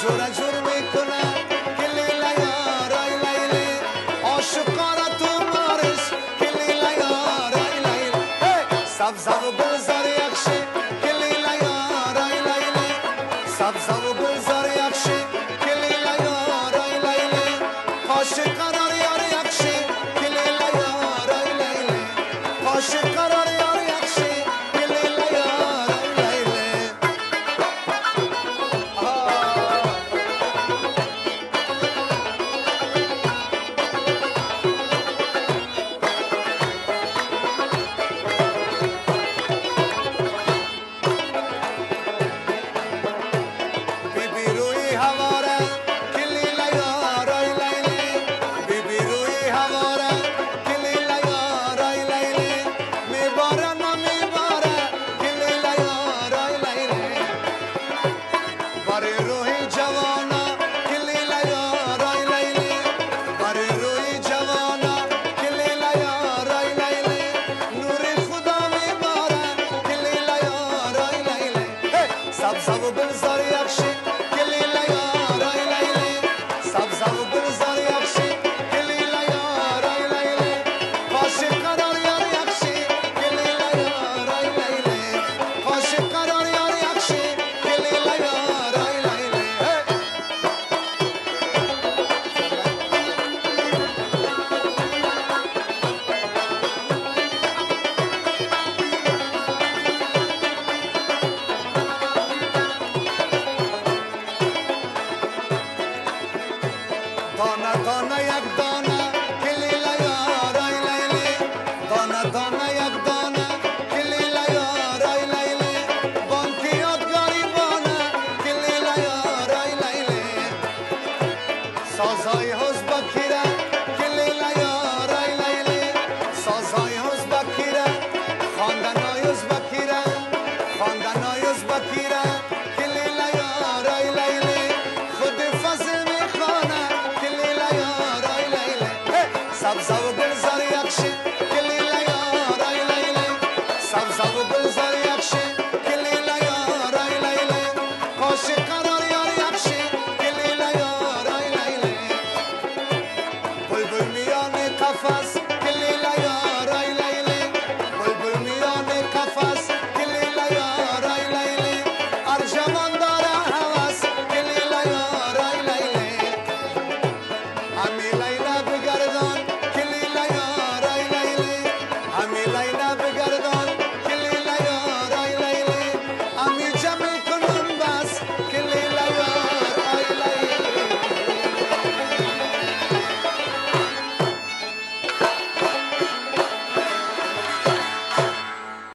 جور جور میکنه که لیلا یارای لیلی عاشقانه تو مارش که لیلا یارای لیلی سبزه و گلزار یخشی که لیلا یارای لیلی سبزه و گلزار یخشی که لیلا یارای لیلی پاش قرار یار یخشی که لیلا یارای لیلی پاش قرار یار یخشی که لیلا یارای لیلی بیبی روی هواره که لیلا یارای لیلی بیبی روی هواره که لیلا یارای لیلی میباره نمیباره که لیلا یارای لیلی برای روی جوانا که لیلا یارای لیلی برای روی جوانا که لیلا یارای لیلی نور خدا میباره که لیلا یارای لیلی سبزه و گلزار یخشی که لیلا یارای لیلی سبزه و گلزار یخشی که لیلا یارای لیلی پاش قرار یار یخشی که لیلا یارای لیلی پاش قرار یار یخشی که لیلا یارای لیلی دانه دانه یک دانه که لیلا یارای لیلی دانه دانه یک دانه که لیلا یارای لیلی بانکی یادگاری بانه که لیلا یارای لیلی سازای ازبکیره که لیلا یارای لیلی سازای ازبکیره خواندنای ازبکیره خواندنای ازبکیره که لیلا یارای لیلی خود فضل میخوانه که لیلا یارای لیلی سبزه و گلزار یخشی که لیلا یارای لیلی سبزه و گلزار یخشی که لیلا یارای لیلی پاش قرار یار یخشی که لیلا یارای لیلی بلبل میان قفس